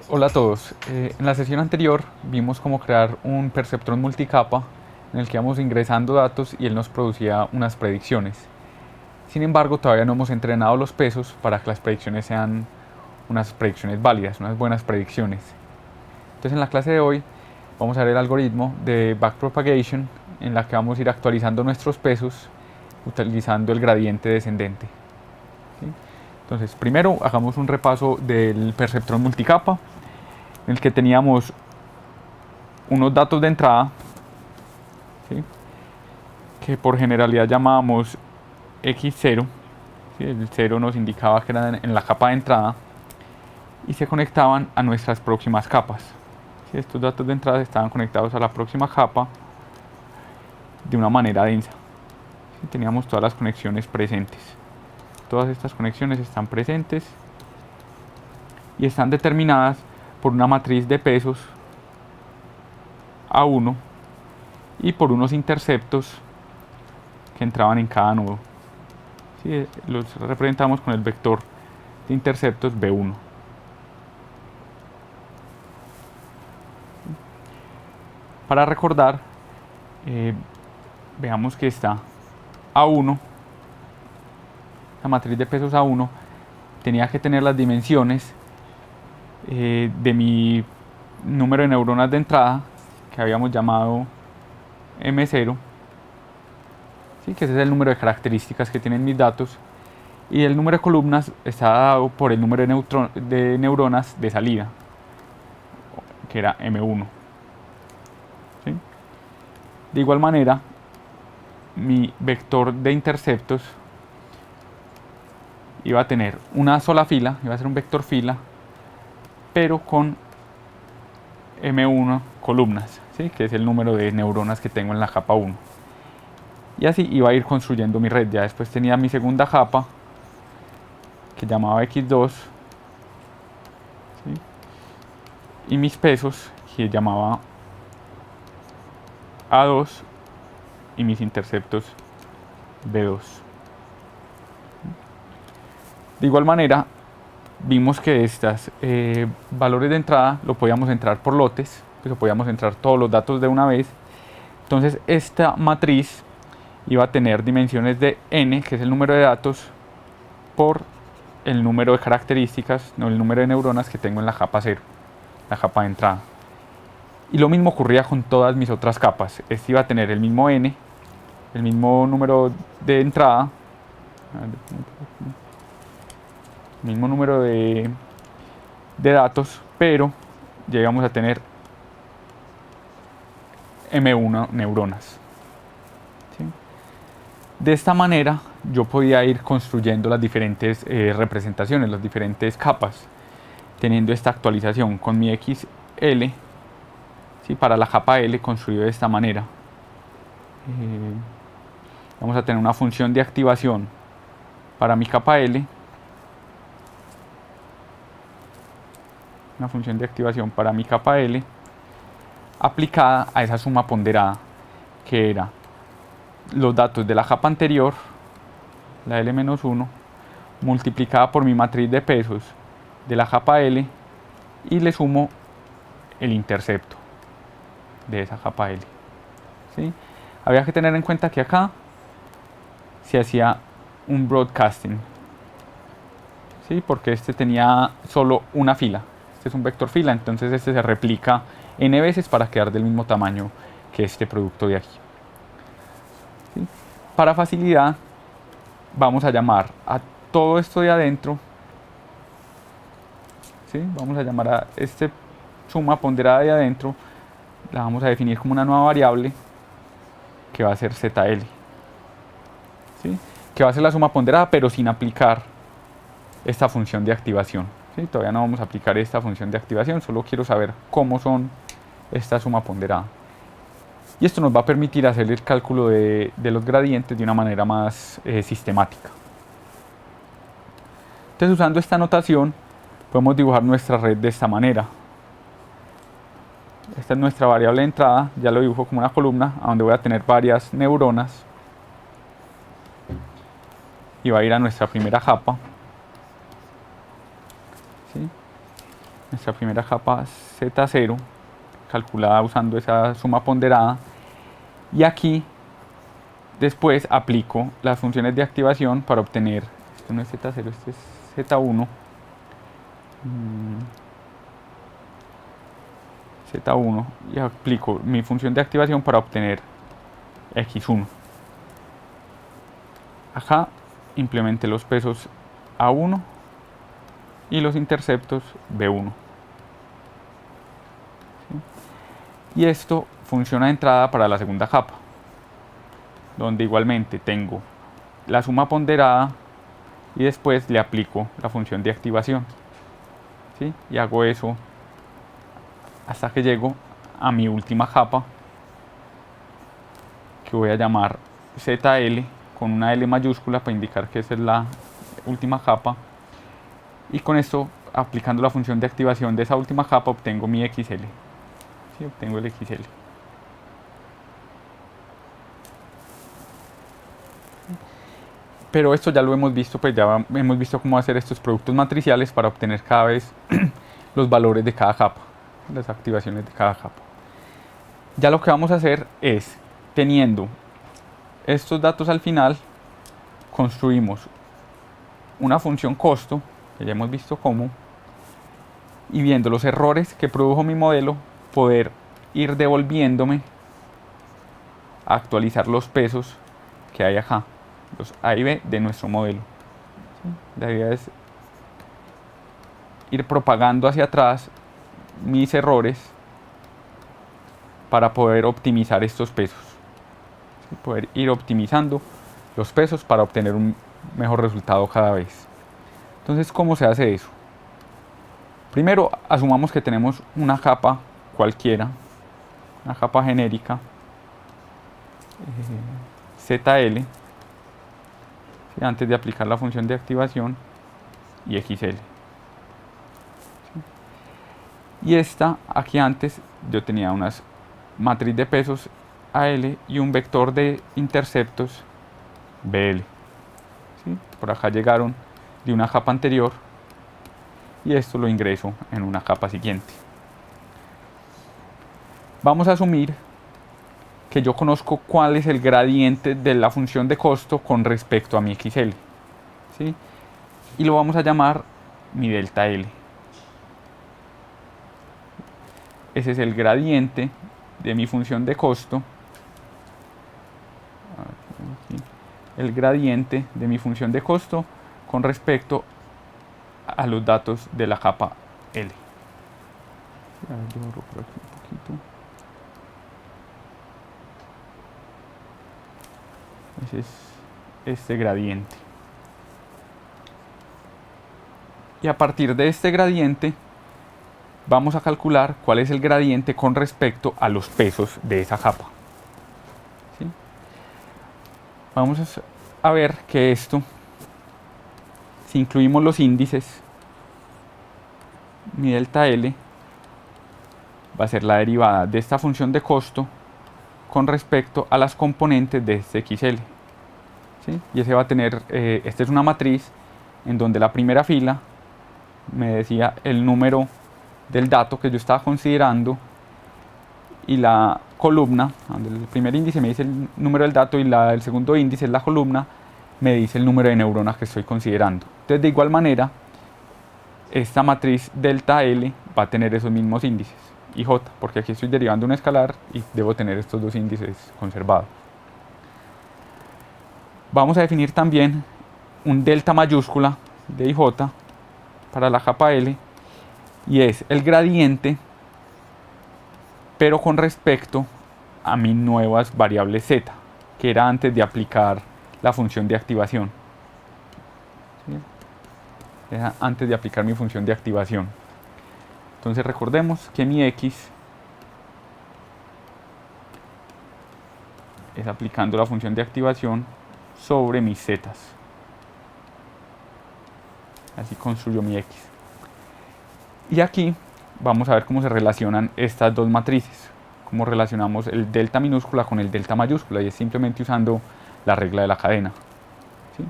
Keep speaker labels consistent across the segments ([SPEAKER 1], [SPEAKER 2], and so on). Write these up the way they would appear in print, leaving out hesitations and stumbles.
[SPEAKER 1] Hola a todos. En la sesión anterior vimos cómo crear un perceptrón multicapa en el que íbamos ingresando datos y él nos producía unas predicciones. Sin embargo, todavía no hemos entrenado los pesos para que las predicciones sean unas predicciones válidas, unas buenas predicciones. Entonces en la clase de hoy vamos a ver el algoritmo de backpropagation en la que vamos a ir actualizando nuestros pesos utilizando el gradiente descendente. ¿Sí? Entonces primero hagamos un repaso del perceptrón multicapa en el que teníamos unos datos de entrada, ¿sí?, que por generalidad llamábamos x0, ¿sí? El 0 nos indicaba que eran en la capa de entrada y se conectaban a nuestras próximas capas. ¿Sí? Estos datos de entrada estaban conectados a la próxima capa de una manera densa. ¿Sí? Teníamos todas las conexiones presentes. Todas estas conexiones están presentes y están determinadas por una matriz de pesos A1 y por unos interceptos que entraban en cada nodo. ¿Sí? Los representamos con el vector de interceptos B1. Para recordar, veamos que está A1, la matriz de pesos A1 tenía que tener las dimensiones de mi número de neuronas de entrada, que habíamos llamado M0, ¿sí?, que ese es el número de características que tienen mis datos, y el número de columnas está dado por el número de neuronas de salida, que era M1. ¿Sí? De igual manera, mi vector de interceptos iba a tener una sola fila, iba a ser un vector fila, pero con M1 columnas, ¿sí?, que es el número de neuronas que tengo en la capa 1. Y así iba a ir construyendo mi red. Ya después tenía mi segunda capa, que llamaba X2, ¿sí?, y mis pesos, que llamaba A2, y mis interceptos B2. De igual manera, vimos que estos valores de entrada lo podíamos entrar por lotes, pues podíamos entrar todos los datos de una vez. Entonces esta matriz iba a tener dimensiones de n, que es el número de datos, por el número de características, no, el número de neuronas que tengo en la capa 0, la capa de entrada. Y lo mismo ocurría con todas mis otras capas. Este iba a tener el mismo n, el mismo número de entrada, mismo número de datos, pero llegamos a tener M1 neuronas. ¿Sí? De esta manera yo podía ir construyendo las diferentes representaciones, las diferentes capas, teniendo esta actualización con mi XL, ¿sí?, para la capa L construido de esta manera. Vamos a tener una función de activación para mi capa L, una función de activación para mi capa L aplicada a esa suma ponderada, que era los datos de la capa anterior, la L-1, multiplicada por mi matriz de pesos de la capa L, y le sumo el intercepto de esa capa L. ¿Sí? Había que tener en cuenta que acá se hacía un broadcasting, ¿sí?, porque este tenía solo una fila. Este es un vector fila, entonces este se replica n veces para quedar del mismo tamaño que este producto de aquí. ¿Sí? Para facilidad, vamos a llamar a todo esto de adentro, ¿sí?, vamos a llamar a esta suma ponderada de adentro, la vamos a definir como una nueva variable que va a ser ZL, ¿sí?, que va a ser la suma ponderada pero sin aplicar esta función de activación. ¿Sí? Todavía no vamos a aplicar esta función de activación, solo quiero saber cómo son esta suma ponderada. Y esto nos va a permitir hacer el cálculo de los gradientes de una manera más sistemática. Entonces, usando esta notación, podemos dibujar nuestra red de esta manera. Esta es nuestra variable de entrada, ya lo dibujo como una columna, a donde voy a tener varias neuronas. Y va a ir a nuestra primera capa. ¿Sí? nuestra primera capa Z0, calculada usando esa suma ponderada, y aquí después aplico las funciones de activación para obtener, este no es Z0, este es Z1, Z1, y aplico mi función de activación para obtener X1. Acá implementé los pesos A1 y los interceptos B1. ¿Sí? Y esto funciona de entrada para la segunda capa, donde igualmente tengo la suma ponderada y después le aplico la función de activación. ¿Sí? Y hago eso hasta que llego a mi última capa, que voy a llamar ZL con una L mayúscula para indicar que esa es la última capa, y con esto, aplicando la función de activación de esa última capa, obtengo mi XL. ¿Sí? Obtengo el XL. Pero esto ya lo hemos visto, pues ya hemos visto cómo hacer estos productos matriciales para obtener cada vez los valores de cada capa, las activaciones de cada capa. Ya lo que vamos a hacer es, teniendo estos datos al final, construimos una función costo, que ya hemos visto cómo, y viendo los errores que produjo mi modelo, poder ir devolviéndome a actualizar los pesos que hay acá, los A y B de nuestro modelo. ¿Sí? La idea es ir propagando hacia atrás mis errores para poder optimizar estos pesos. ¿Sí? Poder ir optimizando los pesos para obtener un mejor resultado cada vez. Entonces, ¿cómo se hace eso? Primero, asumamos que tenemos una capa cualquiera, una capa genérica, ZL, ¿sí? Antes de aplicar la función de activación, y XL. ¿Sí? Y esta, aquí antes, yo tenía una matriz de pesos AL y un vector de interceptos BL. ¿Sí? Por acá llegaron de una capa anterior y esto lo ingreso en una capa siguiente. Vamos a asumir que yo conozco cuál es el gradiente de la función de costo con respecto a mi XL. ¿Sí? Y lo vamos a llamar mi delta L. Ese es el gradiente de mi función de costo. El gradiente de mi función de costo con respecto a los datos de la capa L. Yo borro por aquí un poquito. Ese es este gradiente. Y a partir de este gradiente vamos a calcular cuál es el gradiente con respecto a los pesos de esa capa. ¿Sí? Vamos a ver que esto, si incluimos los índices, mi delta L va a ser la derivada de esta función de costo con respecto a las componentes de este XL. ¿Sí? Y ese va a tener, esta es una matriz en donde la primera fila me decía el número del dato que yo estaba considerando, y la columna, donde el primer índice me dice el número del dato y el segundo índice es la columna, me dice el número de neuronas que estoy considerando. Entonces, de igual manera, esta matriz delta L va a tener esos mismos índices, y J, porque aquí estoy derivando un escalar y debo tener estos dos índices conservados. Vamos a definir también un delta mayúscula de IJ para la capa L, y es el gradiente, pero con respecto a mis nuevas variables Z, que era antes de aplicar la función de activación. ¿Sí? Era antes de aplicar mi función de activación. Entonces recordemos que mi X es aplicando la función de activación sobre mis Z. Así construyo mi X. Y aquí vamos a ver cómo se relacionan estas dos matrices, cómo relacionamos el delta minúscula con el delta mayúscula, y es simplemente usando la regla de la cadena. ¿Sí?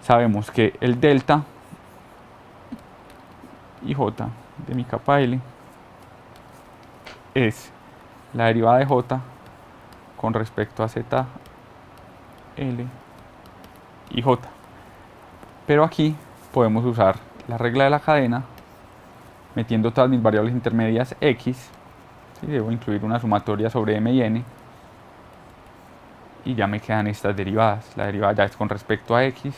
[SPEAKER 1] Sabemos que el delta IJ de mi capa L es la derivada de J con respecto a Z, L y J. Pero aquí podemos usar la regla de la cadena metiendo todas mis variables intermedias X. ¿Sí? Debo incluir una sumatoria sobre M y N. Y ya me quedan estas derivadas. La derivada ya es con respecto a X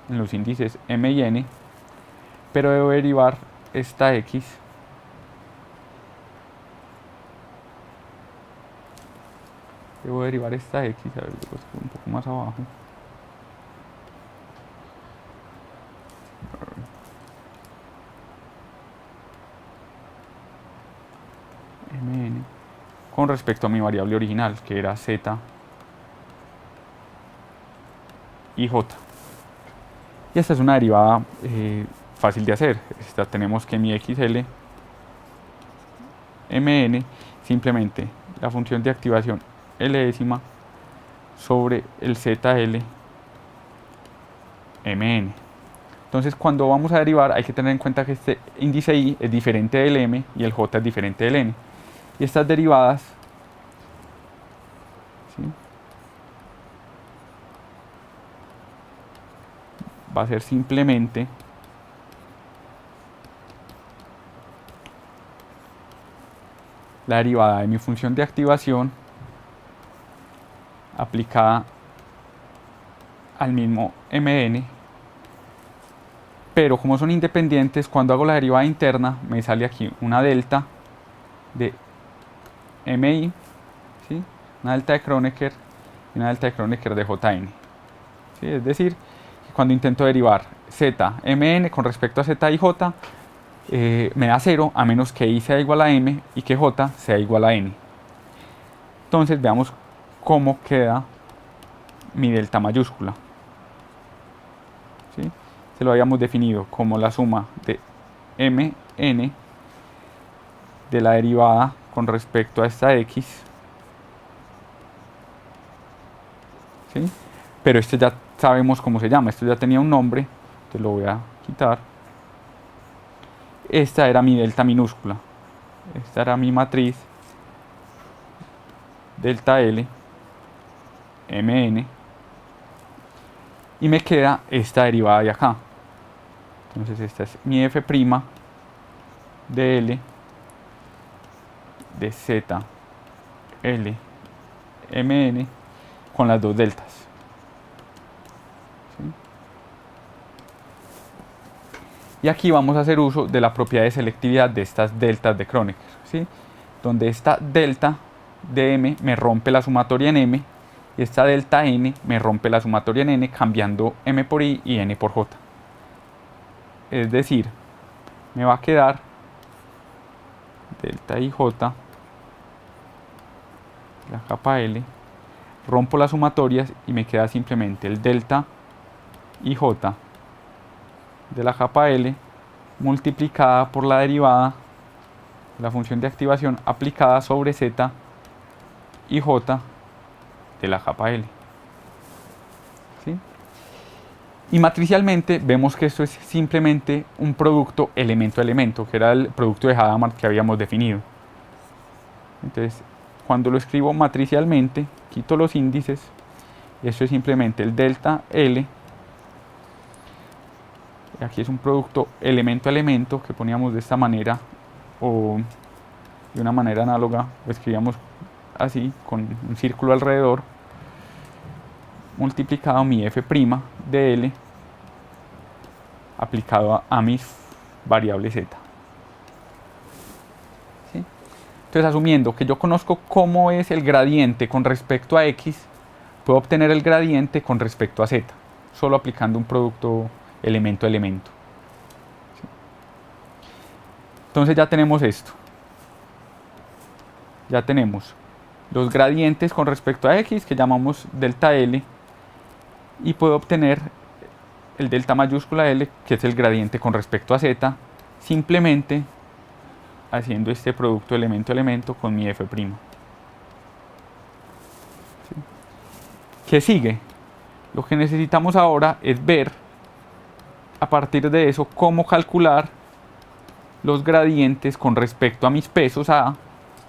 [SPEAKER 1] en los índices M y N. Pero debo derivar esta X a ver, lo escribo un poco más abajo. Mn con respecto a mi variable original, que era Z y J. Y esta es una derivada fácil de hacer. Tenemos que mi XL Mn, simplemente la función de activación L décima sobre el ZL Mn. Entonces, cuando vamos a derivar, hay que tener en cuenta que este índice I es diferente del M y el J es diferente del N. Y estas derivadas, ¿sí?, va a ser simplemente la derivada de mi función de activación aplicada al mismo Mn, pero como son independientes, cuando hago la derivada interna me sale aquí una delta de Mi, ¿sí?, una delta de Kronecker y una delta de Kronecker de Jn. ¿Sí? Es decir, que cuando intento derivar Z, Mn con respecto a Z y J, me da 0 a menos que I sea igual a M y que J sea igual a N. Entonces veamos cómo queda mi delta mayúscula. ¿Sí? Se lo habíamos definido como la suma de Mn de la derivada con respecto a esta X. ¿Sí? Pero este ya sabemos cómo se llama, esto ya tenía un nombre, entonces lo voy a quitar. Esta era mi delta minúscula, esta era mi matriz delta L Mn, y me queda esta derivada de acá. Entonces esta es mi f' de L de Z L Mn con las dos deltas. ¿Sí? Y aquí vamos a hacer uso de la propiedad de selectividad de estas deltas de Kronecker, ¿sí?, donde esta delta de M me rompe la sumatoria en M y esta delta N me rompe la sumatoria en N, cambiando M por I y N por J. Es decir, me va a quedar delta IJ, la capa L, rompo las sumatorias y me queda simplemente el delta IJ de la capa L multiplicada por la derivada, la función de activación aplicada sobre Z y J de la capa L. ¿Sí? Y matricialmente vemos que esto es simplemente un producto elemento-elemento, que era el producto de Hadamard que habíamos definido. Entonces, cuando lo escribo matricialmente, quito los índices, y esto es simplemente el delta L. Y aquí es un producto elemento-elemento que poníamos de esta manera, o de una manera análoga lo escribíamos así, con un círculo alrededor, multiplicado mi f' de L aplicado a mis variables Z. ¿Sí? Entonces, asumiendo que yo conozco cómo es el gradiente con respecto a X, puedo obtener el gradiente con respecto a Z, solo aplicando un producto elemento-elemento. ¿Sí? Entonces ya tenemos esto. Ya tenemos los gradientes con respecto a X, que llamamos delta L, y puedo obtener el delta mayúscula L, que es el gradiente con respecto a Z, simplemente haciendo este producto elemento-elemento con mi f'. ¿Sí? ¿Qué sigue? Lo que necesitamos ahora es ver, a partir de eso, cómo calcular los gradientes con respecto a mis pesos A,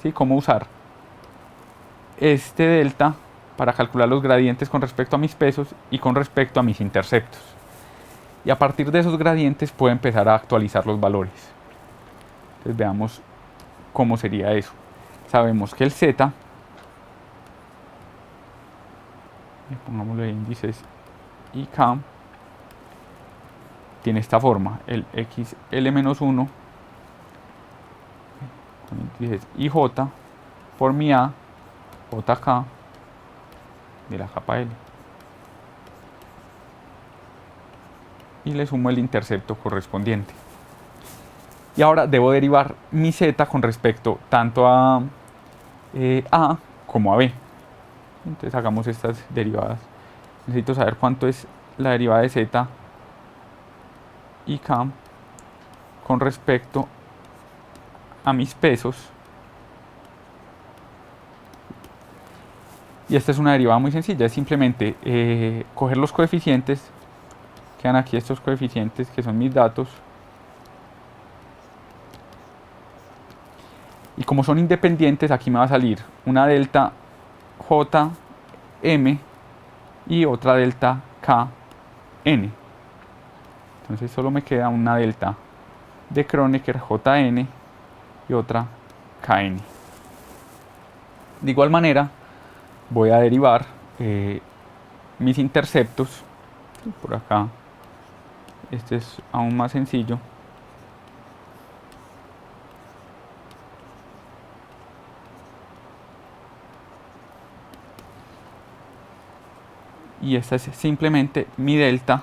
[SPEAKER 1] ¿sí? Cómo usar este delta para calcular los gradientes con respecto a mis pesos y con respecto a mis interceptos. Y a partir de esos gradientes puedo empezar a actualizar los valores. Entonces veamos cómo sería eso. Sabemos que el z, pongámosle índices y k, tiene esta forma, el xl-1 con índices ij por mi a, jk de la capa L. Y le sumo el intercepto correspondiente. Y ahora debo derivar mi z con respecto tanto a A como a B. Entonces hagamos estas derivadas. Necesito saber cuánto es la derivada de z y k con respecto a mis pesos. Y esta es una derivada muy sencilla, es simplemente coger los coeficientes, quedan aquí estos coeficientes que son mis datos, y como son independientes aquí me va a salir una delta jm y otra delta kn. Entonces solo me queda una delta de Kronecker jn y otra kn. De igual manera voy a derivar mis interceptos por acá. Este es aún más sencillo. Y esta es simplemente mi delta.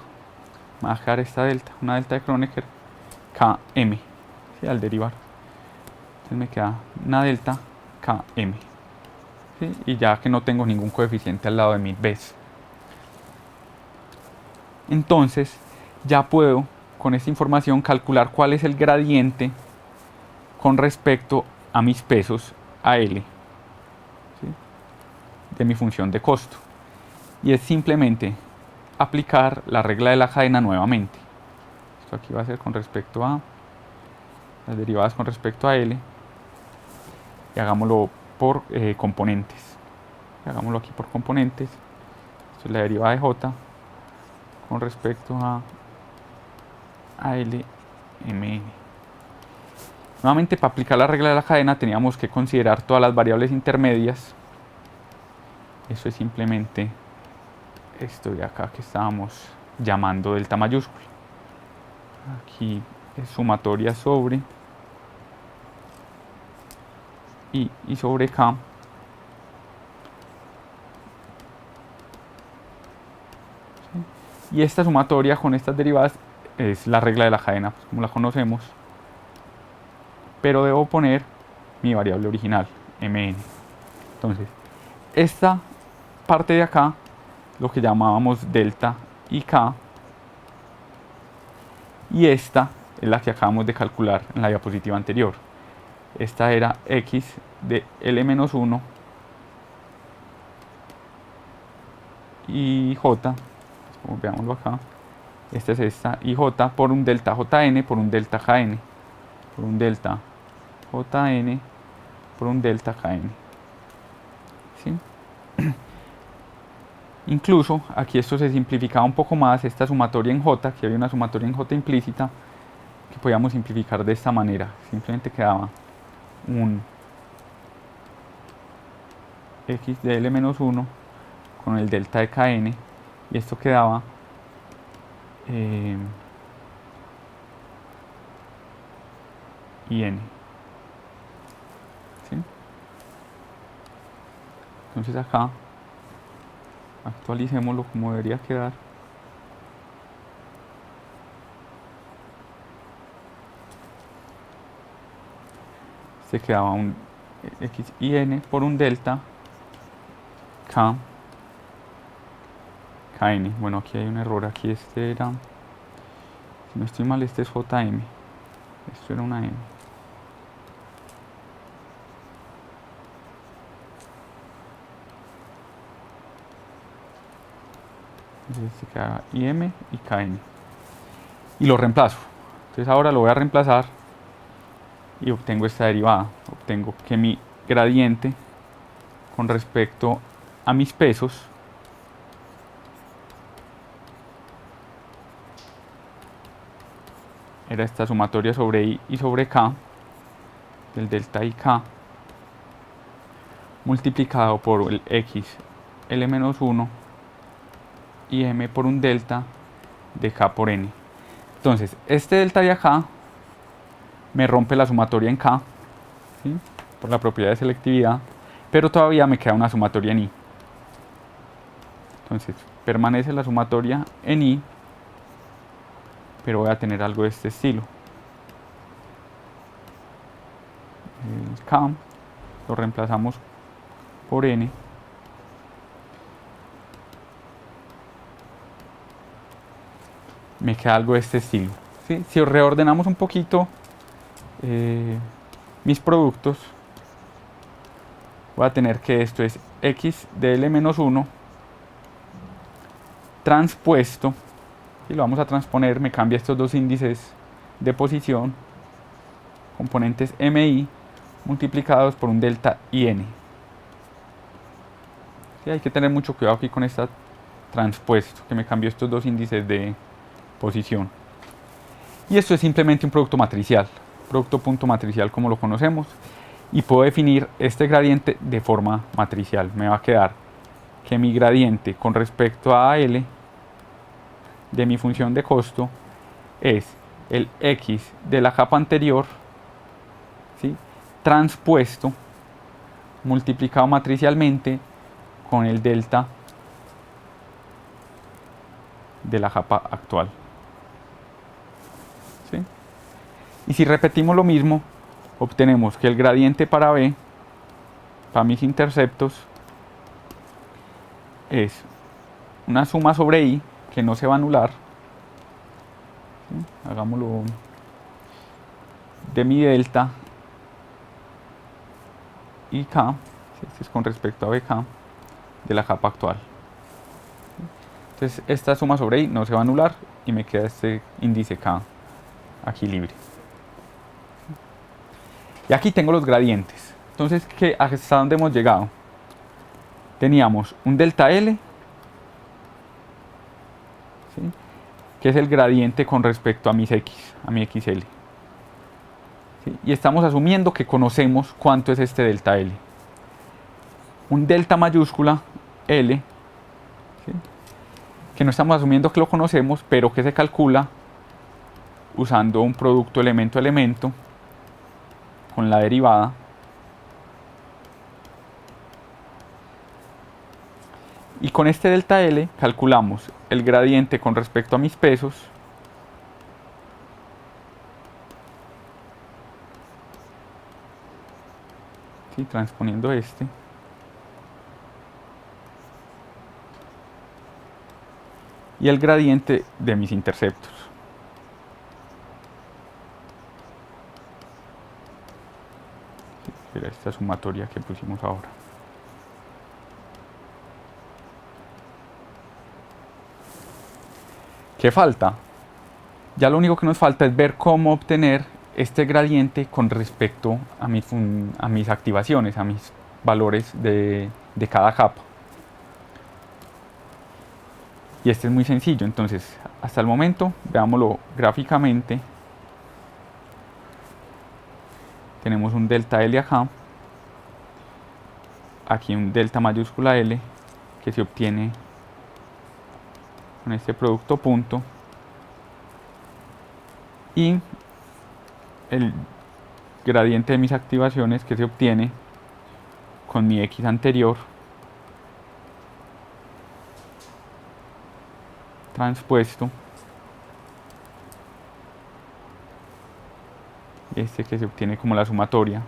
[SPEAKER 1] Me va a dejar esta delta, una delta de Kronecker km, ¿sí? Al derivar. Entonces me queda una delta km. ¿Sí? Y ya que no tengo ningún coeficiente al lado de mis b's. Entonces ya puedo con esta información calcular cuál es el gradiente con respecto a mis pesos a L, ¿sí? De mi función de costo. Y es simplemente aplicar la regla de la cadena nuevamente. Esto aquí va a ser con respecto a las derivadas con respecto a L. Y hagámoslo por componentes. Hagámoslo aquí por componentes. Esto es la derivada de J con respecto a L mn. Nuevamente, para aplicar la regla de la cadena teníamos que considerar todas las variables intermedias. Eso es simplemente esto de acá que estábamos llamando delta mayúscula. Aquí es sumatoria sobre I y sobre K. ¿Sí? Y esta sumatoria con estas derivadas es la regla de la cadena, pues, como la conocemos. Pero debo poner mi variable original, mn. Entonces, esta parte de acá, lo que llamábamos delta y k, y esta es la que acabamos de calcular en la diapositiva anterior. Esta era x de L-1 y j, como veámoslo acá, esta es esta, y j por un delta jn por un delta kn, por un delta jn por un delta kn. ¿Sí? Incluso aquí esto se simplificaba un poco más, esta sumatoria en j, que había una sumatoria en j implícita, que podíamos simplificar de esta manera. Simplemente quedaba un x de L-1 con el delta de kn, y esto quedaba y n. ¿Sí? Entonces acá actualicémoslo como debería quedar. Se quedaba un x y n por un delta k kn. Bueno, aquí hay un error, aquí este era, si no estoy mal, este es jm, esto era una m. Entonces se queda im y kn. Y lo reemplazo. Entonces ahora lo voy a reemplazar y obtengo esta derivada. Obtengo que mi gradiente con respecto a mis pesos era esta sumatoria sobre I y sobre K, del delta IK, multiplicado por el X L-1 y M por un delta de K por N. Entonces, este delta de acá me rompe la sumatoria en K, ¿sí?, por la propiedad de selectividad, pero todavía me queda una sumatoria en I. Entonces, permanece la sumatoria en I, pero voy a tener algo de este estilo. El K lo reemplazamos por N. Me queda algo de este estilo, ¿sí? Si reordenamos un poquito mis productos, voy a tener que esto es X de L-1 transpuesto, y lo vamos a transponer, me cambia estos dos índices de posición, componentes MI multiplicados por un delta IN. Sí, hay que tener mucho cuidado aquí con esta transpuesto, que me cambió estos dos índices de posición. Y esto es simplemente un producto matricial, producto punto matricial como lo conocemos, y puedo definir este gradiente de forma matricial. Me va a quedar que mi gradiente con respecto a AL de mi función de costo es el X de la capa anterior, ¿sí?, transpuesto, multiplicado matricialmente con el delta de la capa actual. ¿Sí? Y si repetimos lo mismo, obtenemos que el gradiente para B, para mis interceptos, es una suma sobre I que no se va a anular. ¿Sí? Hagámoslo de mi delta IK, ¿sí?, este es con respecto a BK, de la capa actual. Entonces esta suma sobre I no se va a anular y me queda este índice K aquí libre. Y aquí tengo los gradientes. Entonces, ¿hasta dónde hemos llegado? Teníamos un delta L, ¿sí?, que es el gradiente con respecto a mis X, a mi XL. ¿Sí? Y estamos asumiendo que conocemos cuánto es este delta L. Un delta mayúscula L, ¿sí?, que no estamos asumiendo que lo conocemos, pero que se calcula usando un producto elemento-elemento con la derivada. Y con este delta L calculamos el gradiente con respecto a mis pesos, ¿sí?, transponiendo este, y el gradiente de mis interceptos. Era esta sumatoria que pusimos ahora. ¿Qué falta? Ya lo único que nos falta es ver cómo obtener este gradiente con respecto a mis activaciones, a mis valores de cada capa. Y este es muy sencillo. Entonces, hasta el momento, veámoslo gráficamente. Tenemos un delta L acá, aquí un delta mayúscula L, que se obtiene con este producto punto, y el gradiente de mis activaciones, que se obtiene con mi X anterior transpuesto, este que se obtiene como la sumatoria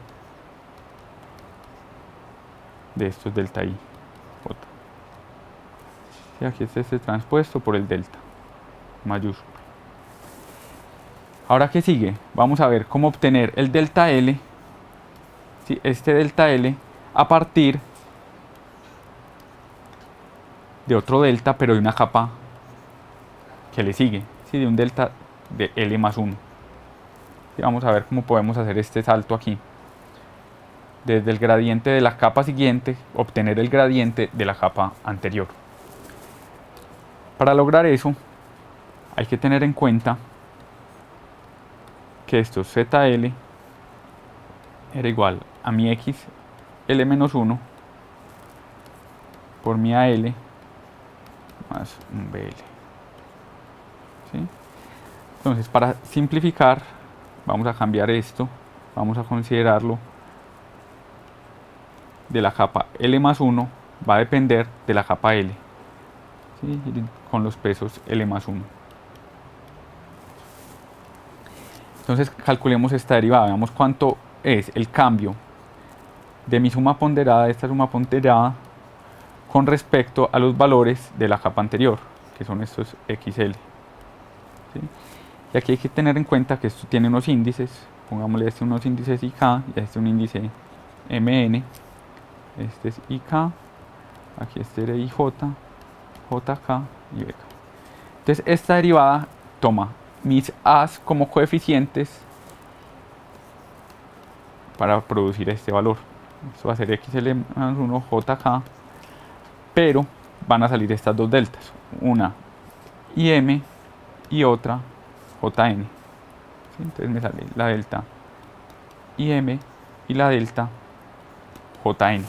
[SPEAKER 1] de estos delta I. Y aquí está este transpuesto por el delta mayúsculo. Ahora, ¿qué sigue? Vamos a ver cómo obtener el delta L, ¿sí?, este delta L a partir de otro delta, pero de una capa que le sigue, ¿sí?, de un delta de L más 1. Y vamos a ver cómo podemos hacer este salto aquí. Desde el gradiente de la capa siguiente, obtener el gradiente de la capa anterior. Para lograr eso, hay que tener en cuenta que esto ZL era igual a mi X L-1 por mi AL más un BL. ¿Sí? Entonces, para simplificar, vamos a cambiar esto, vamos a considerarlo de la capa L+1, va a depender de la capa L, ¿sí? Con los pesos L+1. Entonces calculemos esta derivada, veamos cuánto es el cambio de mi suma ponderada, de esta suma ponderada, con respecto a los valores de la capa anterior, que son estos XL. ¿Sí? Y aquí hay que tener en cuenta que esto tiene unos índices, pongámosle este unos índices IK y este un índice MN, este es IK, aquí este era IJ, JK y BK. Entonces esta derivada toma mis A's como coeficientes para producir este valor. Esto va a ser XL-1 JK, pero van a salir estas dos deltas, una IM y otra JN. ¿Sí? Entonces me sale la delta IM y la delta JN.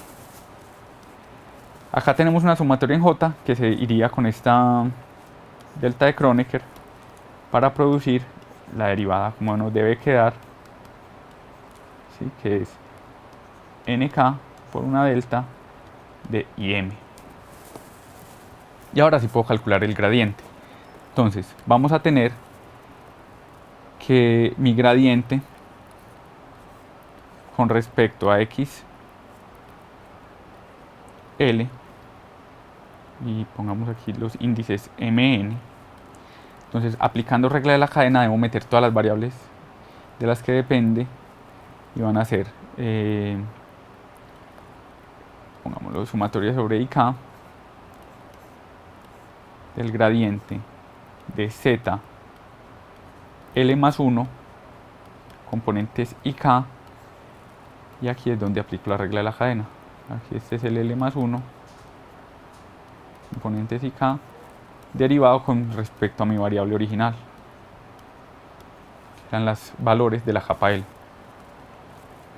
[SPEAKER 1] Acá tenemos una sumatoria en J que se iría con esta delta de Kronecker para producir la derivada como nos debe quedar, ¿sí? Que es NK por una delta de IM. Y ahora sí puedo calcular el gradiente. Entonces vamos a tener que mi gradiente con respecto a X L, y pongamos aquí los índices MN. Entonces, aplicando regla de la cadena, debo meter todas las variables de las que depende y van a ser, pongámoslo, sumatoria sobre IK del gradiente de Z L+1 componentes IK, y aquí es donde aplico la regla de la cadena. Aquí este es el L+1 componentes IK derivado con respecto a mi variable original, eran los valores de la capa L.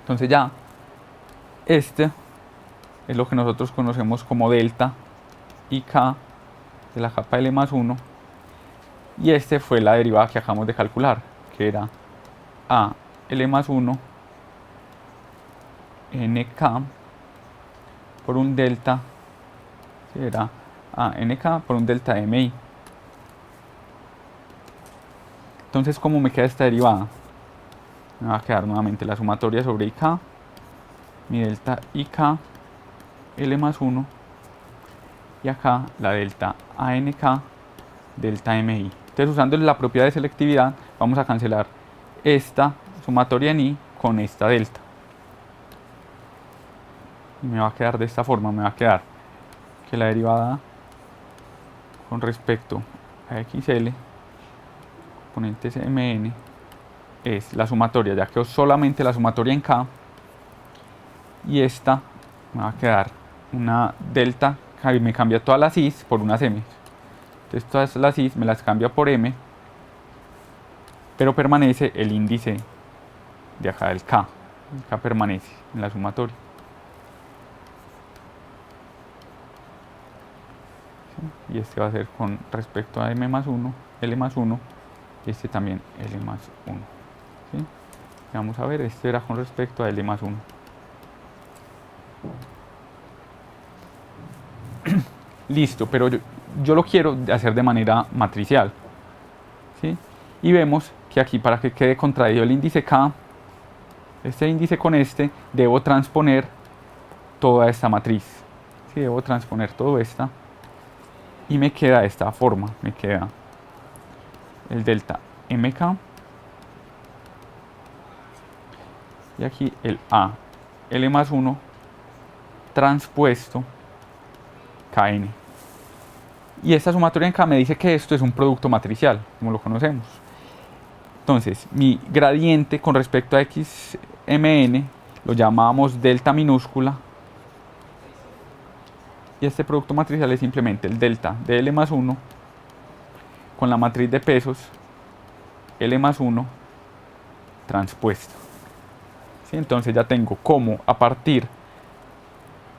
[SPEAKER 1] Entonces ya este es lo que nosotros conocemos como delta IK de la capa L+1, y este fue la derivada que acabamos de calcular, que era a L+1 NK por un delta, que era a NK por un delta MI. Entonces, ¿cómo me queda esta derivada? Me va a quedar nuevamente la sumatoria sobre IK, mi delta IK L+1, y acá la delta ANK delta MI. Entonces, usando la propiedad de selectividad, vamos a cancelar esta sumatoria en I con esta delta. Y me va a quedar de esta forma, me va a quedar que la derivada con respecto a XL, componentes MN, es la sumatoria, ya que solamente la sumatoria en K, y esta me va a quedar una delta que me cambia todas las I's por unas M. Entonces todas las I's me las cambia por M, pero permanece el índice de acá del K. El K permanece en la sumatoria. ¿Sí? Y este va a ser con respecto a M+1, L+1, y este también L+1. ¿Sí? Vamos a ver, este era con respecto a L+1. Listo, pero yo lo quiero hacer de manera matricial, ¿sí? Y vemos que aquí, para que quede contraído el índice K, este índice con este, debo transponer toda esta matriz, ¿sí? Debo transponer todo esta, y me queda de esta forma, me queda el delta MK, y aquí el A L+1 transpuesto KN. Y esta sumatoria en K me dice que esto es un producto matricial, como lo conocemos. Entonces, mi gradiente con respecto a xmn lo llamábamos delta minúscula. Y este producto matricial es simplemente el delta de L más 1 con la matriz de pesos L más 1 transpuesto. ¿Sí? Entonces ya tengo cómo a partir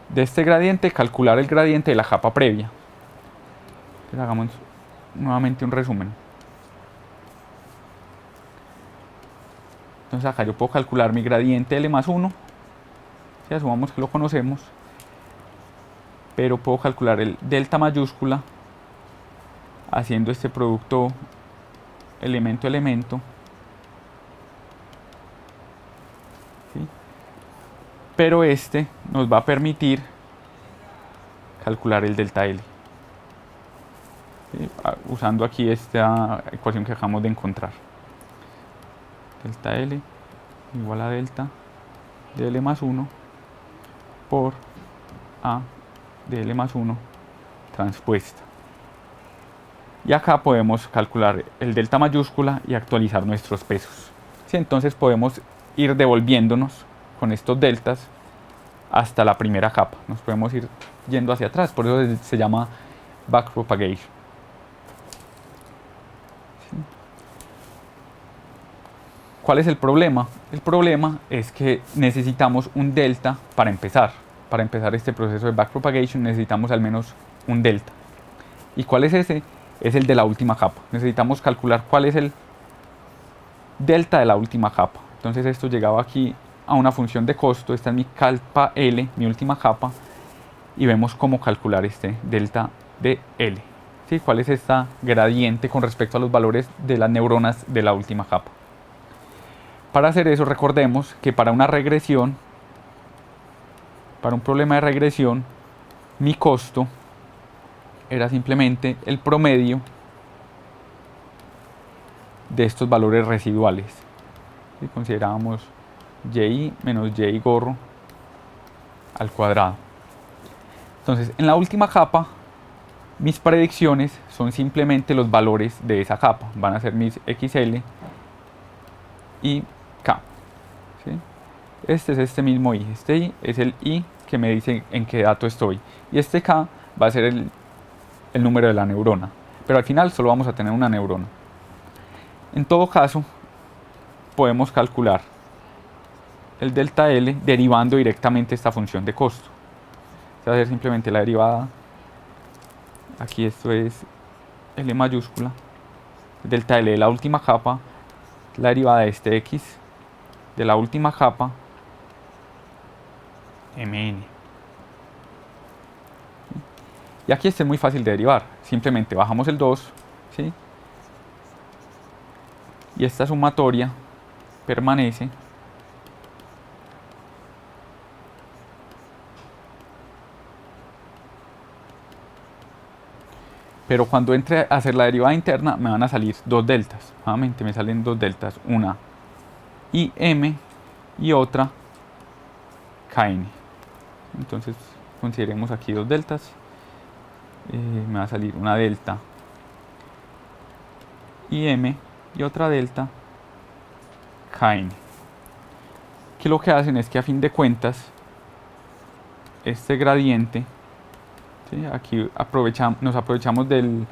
[SPEAKER 1] de este gradiente calcular el gradiente de la capa previa. Entonces hagamos nuevamente un resumen. Entonces acá yo puedo calcular mi gradiente L más 1, si asumamos que lo conocemos, pero puedo calcular el delta mayúscula haciendo este producto elemento-elemento. ¿Sí? Pero este nos va a permitir calcular el delta L. ¿Sí? Usando aquí esta ecuación que acabamos de encontrar. Delta L igual a delta de L más 1 por A de L más 1 transpuesta. Y acá podemos calcular el delta mayúscula y actualizar nuestros pesos. ¿Sí? Entonces podemos ir devolviéndonos con estos deltas hasta la primera capa. Nos podemos ir yendo hacia atrás, por eso se llama backpropagation. ¿Sí? ¿Cuál es el problema? El problema es que necesitamos un delta para empezar. Para empezar este proceso de backpropagation necesitamos al menos un delta. ¿Y cuál es ese? Es el de la última capa. Necesitamos calcular cuál es el delta de la última capa. Entonces esto llegaba aquí a una función de costo. Esta es mi capa L, mi última capa. Y vemos cómo calcular este delta de L. ¿Sí? ¿Cuál es esta gradiente con respecto a los valores de las neuronas de la última capa? Para hacer eso recordemos que para una regresión, para un problema de regresión, mi costo era simplemente el promedio de estos valores residuales. Si considerábamos y menos y gorro al cuadrado. Entonces, en la última capa, mis predicciones son simplemente los valores de esa capa. Van a ser mis XL y K. ¿Sí? Este es este mismo I. Este I es el I que me dice en qué dato estoy. Y este K va a ser el número de la neurona. Pero al final solo vamos a tener una neurona. En todo caso, podemos calcular el delta L derivando directamente esta función de costo. Se va a hacer simplemente la derivada. Aquí esto es L mayúscula. Delta L de la última capa. La derivada de este X de la última capa. Mn. Y aquí este es muy fácil de derivar. Simplemente bajamos el 2. ¿Sí? Y esta sumatoria permanece. Pero cuando entre a hacer la derivada interna me van a salir dos deltas. Nuevamente me salen dos deltas. Una IM y otra KN. Entonces consideremos aquí dos deltas. Me va a salir una delta IM y otra delta KN. Que lo que hacen es que a fin de cuentas este gradiente, ¿sí? Aquí nos aprovechamos de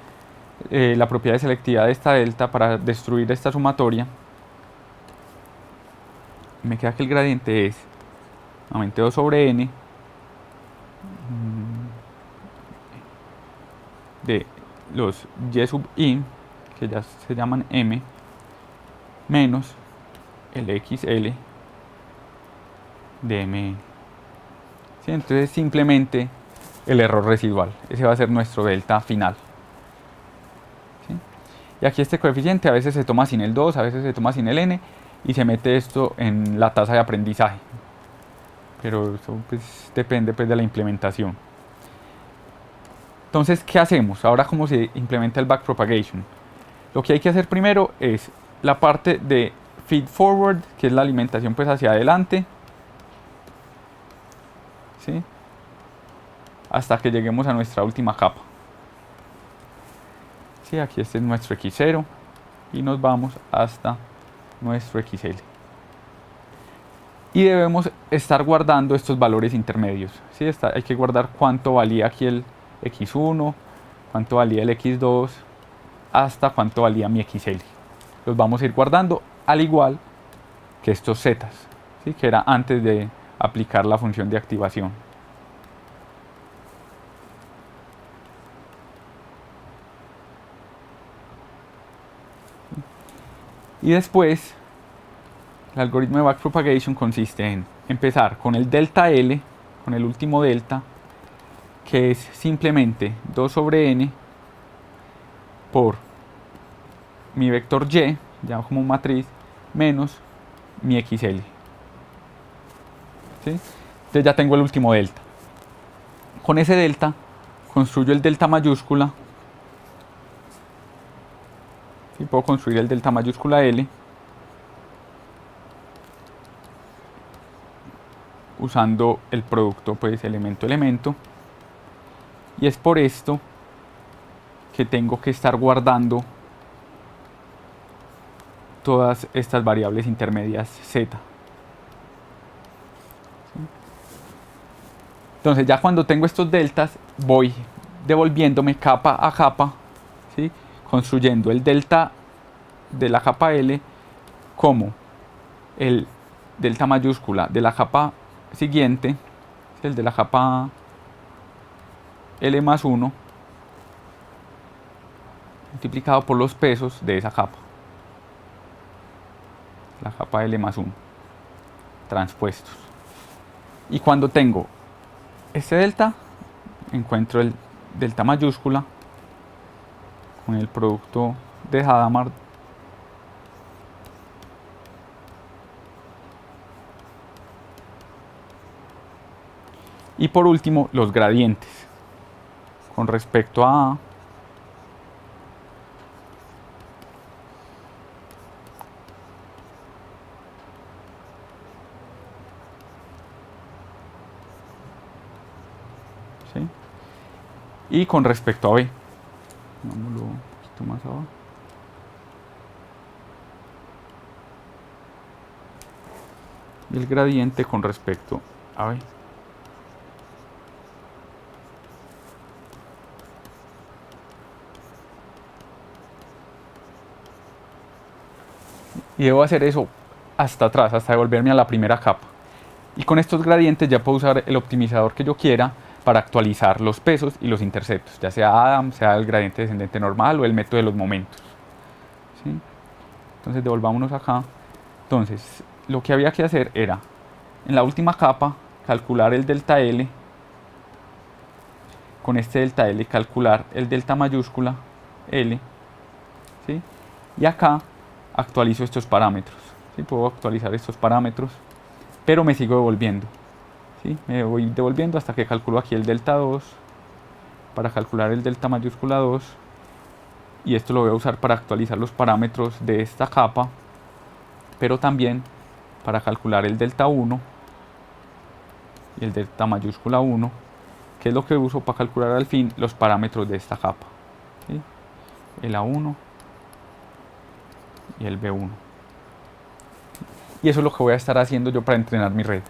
[SPEAKER 1] la propiedad de selectividad de esta delta para destruir esta sumatoria. Me queda que el gradiente es nuevamente 2 sobre n de los y sub i, que ya se llaman m, menos el xl de mn. ¿Sí? Entonces simplemente el error residual, ese va a ser nuestro delta final. ¿Sí? Y aquí este coeficiente a veces se toma sin el 2, a veces se toma sin el n, y se mete esto en la tasa de aprendizaje, pero eso pues depende pues de la implementación. Entonces, ¿qué hacemos? Ahora, ¿cómo se implementa el backpropagation? Lo que hay que hacer primero es la parte de feed forward, que es la alimentación pues hacia adelante, ¿sí? Hasta que lleguemos a nuestra última capa. ¿Sí? Aquí este es nuestro X0 y nos vamos hasta nuestro XL. Y debemos estar guardando estos valores intermedios, ¿sí? Hay que guardar cuánto valía aquí el X1, cuánto valía el X2, hasta cuánto valía mi XL. Los vamos a ir guardando al igual que estos zetas, ¿sí? Que era antes de aplicar la función de activación. Y después, el algoritmo de backpropagation consiste en empezar con el delta L, con el último delta, que es simplemente 2 sobre n por mi vector y, ya como matriz, menos mi XL. ¿Sí? Entonces ya tengo el último delta. Con ese delta construyo el delta mayúscula. ¿Sí? Puedo construir el delta mayúscula L usando el producto, pues, elemento-elemento. Y es por esto que tengo que estar guardando todas estas variables intermedias z. ¿Sí? Entonces ya cuando tengo estos deltas voy devolviéndome capa a capa, ¿sí? Construyendo el delta de la capa L como el delta mayúscula de la capa siguiente, ¿sí? El de la capa L más 1 multiplicado por los pesos de esa capa, la capa L más 1 transpuestos. Y cuando tengo este delta, encuentro el delta mayúscula con el producto de Hadamard y por último los gradientes con respecto a A, ¿sí? Y con respecto a B. Vámonos un poquito más abajo. Y el gradiente con respecto a B. Y debo hacer eso hasta atrás, hasta devolverme a la primera capa. Y con estos gradientes ya puedo usar el optimizador que yo quiera para actualizar los pesos y los interceptos, ya sea Adam, sea el gradiente descendente normal o el método de los momentos. ¿Sí? Entonces devolvámonos acá. Entonces lo que había que hacer era, en la última capa, calcular el delta L. Con este delta L calcular el delta mayúscula L. ¿Sí? Y acá actualizo estos parámetros. ¿Sí? Puedo actualizar estos parámetros, pero me sigo devolviendo. ¿Sí? Me voy devolviendo hasta que calculo aquí el delta 2 para calcular el delta mayúscula 2, y esto lo voy a usar para actualizar los parámetros de esta capa, pero también para calcular el delta 1 y el delta mayúscula 1, que es lo que uso para calcular al fin los parámetros de esta capa. ¿Sí? El A1 y el B1. Y eso es lo que voy a estar haciendo yo para entrenar mi red.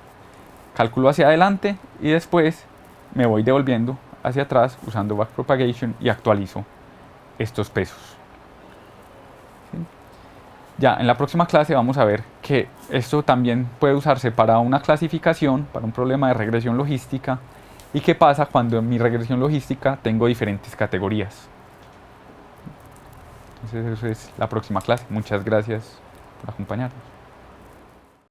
[SPEAKER 1] Calculo hacia adelante y después me voy devolviendo hacia atrás usando backpropagation y actualizo estos pesos. ¿Sí? Ya en la próxima clase vamos a ver que esto también puede usarse para una clasificación, para un problema de regresión logística, y qué pasa cuando en mi regresión logística tengo diferentes categorías. Entonces eso es la próxima clase. Muchas gracias por acompañarnos.